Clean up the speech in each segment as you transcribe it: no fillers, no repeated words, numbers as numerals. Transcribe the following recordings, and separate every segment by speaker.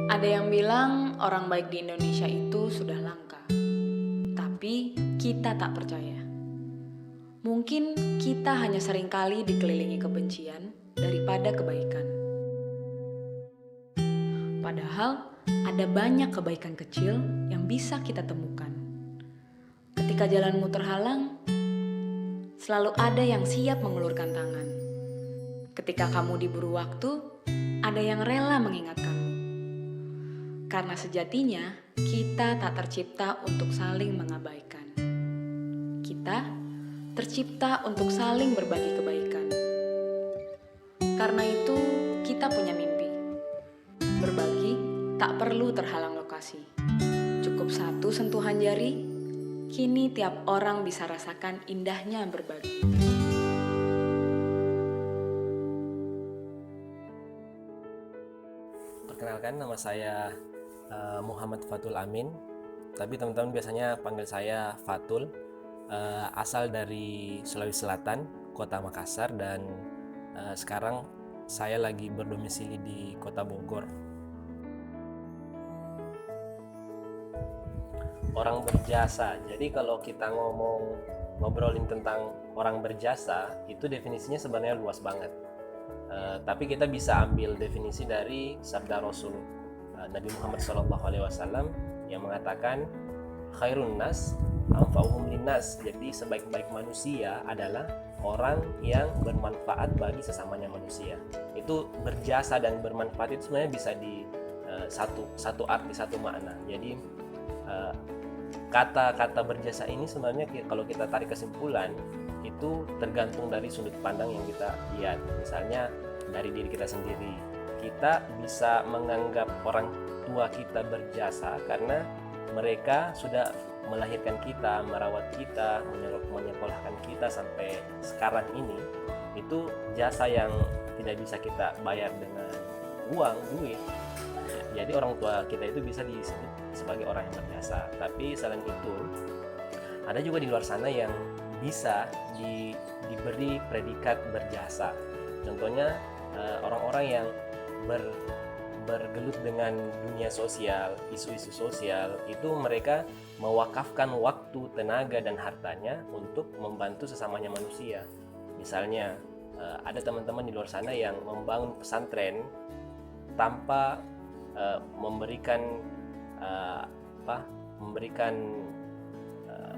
Speaker 1: Ada yang bilang orang baik di Indonesia itu sudah langka, tapi kita tak percaya. Mungkin kita hanya seringkali dikelilingi kebencian daripada kebaikan. Padahal ada banyak kebaikan kecil yang bisa kita temukan. Ketika jalanmu terhalang, selalu ada yang siap mengulurkan tangan. Ketika kamu diburu waktu, ada yang rela mengingatkanmu. Karena sejatinya, kita tak tercipta untuk saling mengabaikan. Kita tercipta untuk saling berbagi kebaikan. Karena itu, kita punya mimpi. Berbagi tak perlu terhalang lokasi. Cukup satu sentuhan jari, kini tiap orang bisa rasakan indahnya berbagi.
Speaker 2: Perkenalkan, nama saya Muhammad Fatul Amin, tapi teman-teman biasanya panggil saya Fatul. Asal dari Sulawesi Selatan, kota Makassar, dan sekarang saya lagi berdomisili di kota Bogor. Orang berjasa, jadi kalau kita ngobrolin tentang orang berjasa, itu definisinya sebenarnya luas banget. Tapi kita bisa ambil definisi dari sabda Rasul Nabi Muhammad SAW yang mengatakan khairun nas anfa'uhum linnas. Jadi sebaik-baik manusia adalah orang yang bermanfaat bagi sesamanya manusia. Itu berjasa dan bermanfaat itu sebenarnya bisa di satu arti, satu makna. Jadi kata-kata berjasa ini sebenarnya kalau kita tarik kesimpulan itu tergantung dari sudut pandang yang kita lihat. Misalnya dari diri kita sendiri, kita bisa menganggap orang tua kita berjasa karena mereka sudah melahirkan kita, merawat kita, menyekolahkan kita sampai sekarang ini. Itu jasa yang tidak bisa kita bayar dengan uang, duit. Jadi orang tua kita itu bisa disebut sebagai orang yang berjasa. Tapi selain itu, ada juga di luar sana yang bisa diberi predikat berjasa. Contohnya orang-orang yang bergelut dengan dunia sosial, isu-isu sosial, itu mereka mewakafkan waktu, tenaga, dan hartanya untuk membantu sesamanya manusia. Misalnya ada teman-teman di luar sana yang membangun pesantren tanpa memberikan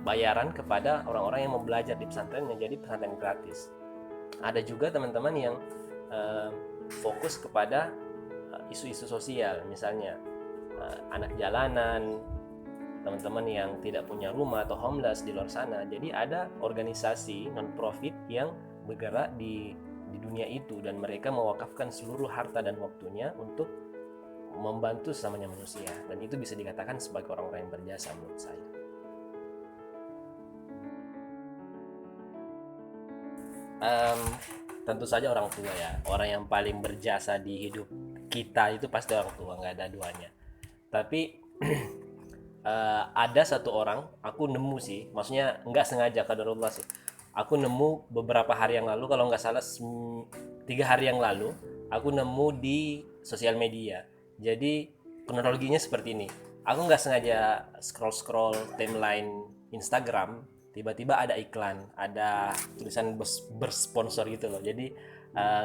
Speaker 2: bayaran kepada orang-orang yang mau belajar di pesantren, yang jadi pesantren gratis. Ada juga teman-teman yang fokus kepada isu-isu sosial, misalnya anak jalanan, teman-teman yang tidak punya rumah atau homeless di luar sana. Jadi ada organisasi non-profit yang bergerak di dunia itu, dan mereka mewakafkan seluruh harta dan waktunya untuk membantu sesamanya manusia, dan itu bisa dikatakan sebagai orang-orang yang berjasa menurut saya. Tentu saja orang tua ya, orang yang paling berjasa di hidup kita itu pasti orang tua, nggak ada duanya. Tapi ada satu orang, aku nemu sih, maksudnya nggak sengaja, qadarullah sih, aku nemu beberapa hari yang lalu, kalau nggak salah 3 hari yang lalu, aku nemu di sosial media. Jadi kronologinya seperti ini, aku nggak sengaja scroll timeline Instagram, tiba-tiba ada iklan, ada tulisan bersponsor gitu loh. Jadi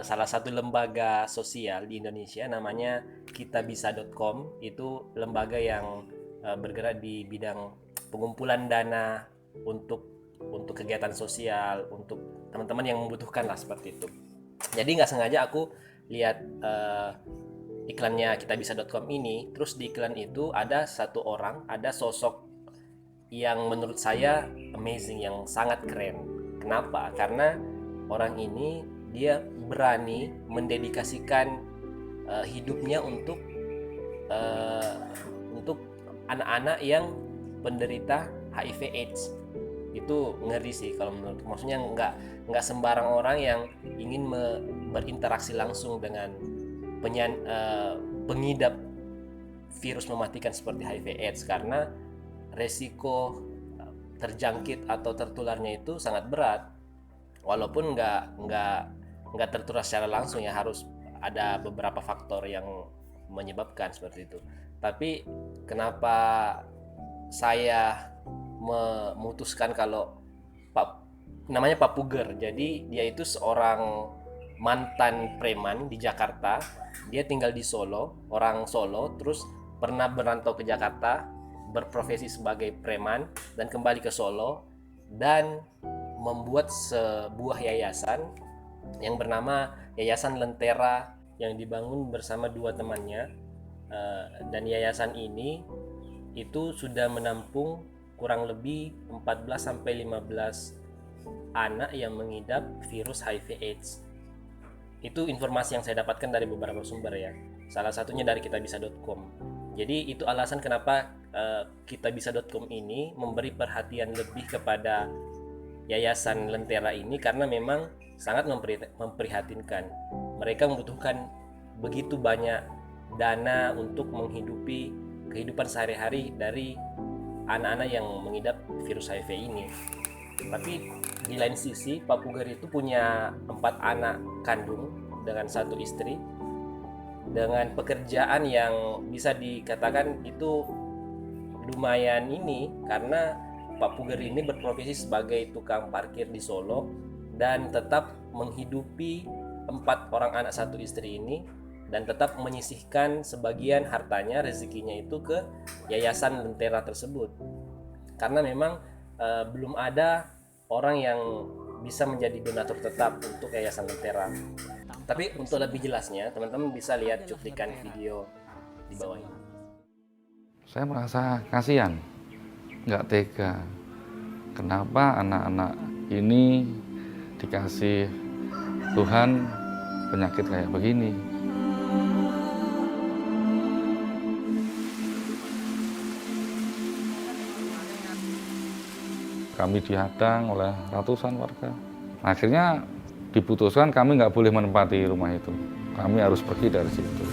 Speaker 2: salah satu lembaga sosial di Indonesia namanya kitabisa.com, itu lembaga yang bergerak di bidang pengumpulan dana untuk kegiatan sosial, untuk teman-teman yang membutuhkan lah, seperti itu. Jadi nggak sengaja aku lihat iklannya kitabisa.com ini, terus di iklan itu ada satu orang, ada sosok yang menurut saya amazing, yang sangat keren. Kenapa? Karena orang ini dia berani mendedikasikan hidupnya untuk anak-anak yang penderita HIV/AIDS. Itu ngeri sih kalau menurut, maksudnya nggak sembarang orang yang ingin berinteraksi langsung dengan pengidap virus mematikan seperti HIV/AIDS, karena resiko terjangkit atau tertularnya itu sangat berat. Walaupun nggak tertular secara langsung ya, harus ada beberapa faktor yang menyebabkan seperti itu. Tapi kenapa saya memutuskan kalau Pak namanya Pak Puger. Jadi dia itu seorang mantan preman di Jakarta. Dia tinggal di Solo, orang Solo, terus pernah berantau ke Jakarta, berprofesi sebagai preman dan kembali ke Solo dan membuat sebuah yayasan yang bernama Yayasan Lentera yang dibangun bersama dua temannya. Dan yayasan ini itu sudah menampung kurang lebih 14 sampai 15 anak yang mengidap virus HIV AIDS. Itu informasi yang saya dapatkan dari beberapa sumber ya. Salah satunya dari kitabisa.com. Jadi itu alasan kenapa kitabisa.com ini memberi perhatian lebih kepada Yayasan Lentera ini, karena memang sangat memprihatinkan. Mereka membutuhkan begitu banyak dana untuk menghidupi kehidupan sehari-hari dari anak-anak yang mengidap virus HIV ini. Tapi di lain sisi, Pak Puger itu punya 4 anak kandung dengan 1 istri, dengan pekerjaan yang bisa dikatakan itu lumayan ini, karena Pak Puger ini berprofesi sebagai tukang parkir di Solo dan tetap menghidupi 4 orang anak 1 istri ini, dan tetap menyisihkan sebagian hartanya, rezekinya itu ke Yayasan Lentera tersebut. Karena memang belum ada orang yang bisa menjadi donatur tetap untuk Yayasan Lentera. Tapi untuk lebih jelasnya, teman-teman bisa lihat cuplikan video di bawah ini.
Speaker 3: Saya merasa kasihan, nggak tega. Kenapa anak-anak ini dikasih Tuhan penyakit kayak begini? Kami dihadang oleh ratusan warga. Akhirnya diputuskan kami nggak boleh menempati rumah itu. Kami harus pergi dari situ.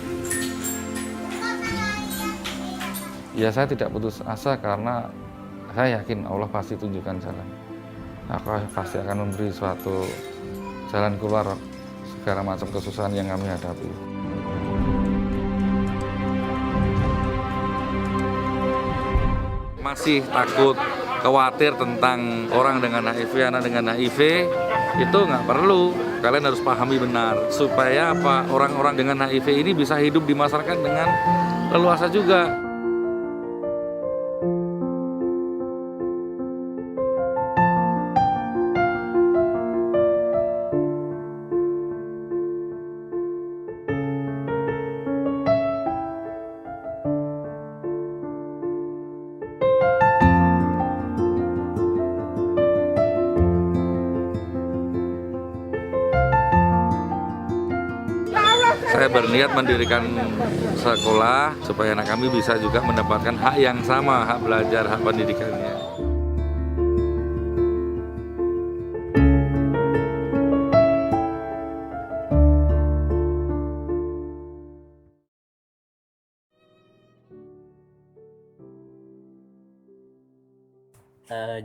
Speaker 3: Ya, saya tidak putus asa karena saya yakin Allah pasti tunjukkan jalan. Aku pasti akan memberi suatu jalan keluar segala macam kesusahan yang kami hadapi. Masih takut, khawatir tentang orang dengan HIV, anak dengan HIV, itu nggak perlu. Kalian harus pahami benar, supaya apa, orang-orang dengan HIV ini bisa hidup di masyarakat dengan leluasa juga. Saya berniat mendirikan sekolah supaya anak kami bisa juga mendapatkan hak yang sama, hak belajar, hak pendidikannya.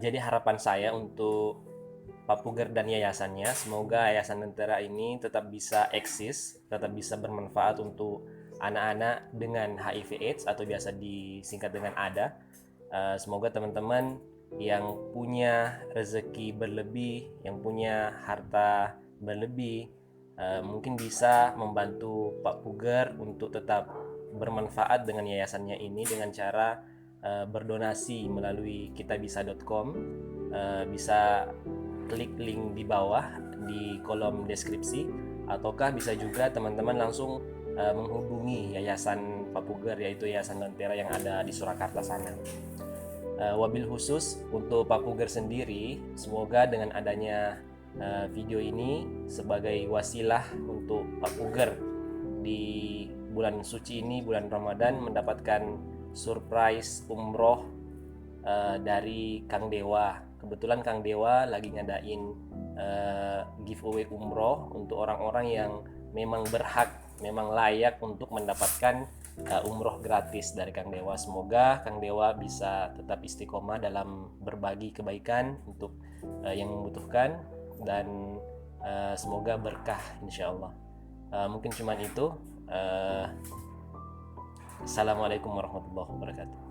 Speaker 2: Jadi harapan saya untuk Pak Puger dan yayasannya, semoga Yayasan Lentera ini tetap bisa eksis, tetap bisa bermanfaat untuk anak-anak dengan HIV/AIDS atau biasa disingkat dengan ADA. Semoga teman-teman yang punya rezeki berlebih, yang punya harta berlebih, mungkin bisa membantu Pak Puger untuk tetap bermanfaat dengan yayasannya ini dengan cara berdonasi melalui kitabisa.com. Bisa klik link di bawah di kolom deskripsi, ataukah bisa juga teman-teman langsung menghubungi Yayasan Pak Puger, yaitu Yayasan Lentera yang ada di Surakarta sana. Wabil khusus untuk Pak Puger sendiri, semoga dengan adanya video ini sebagai wasilah untuk Pak Puger di bulan suci ini, bulan Ramadan, mendapatkan surprise umroh dari Kang Dewa. Kebetulan Kang Dewa lagi ngadain giveaway umroh untuk orang-orang yang memang berhak, memang layak untuk mendapatkan umroh gratis dari Kang Dewa. Semoga Kang Dewa bisa tetap istiqomah dalam berbagi kebaikan untuk yang membutuhkan, dan semoga berkah insya Allah. Mungkin cuman itu. Assalamualaikum warahmatullahi wabarakatuh.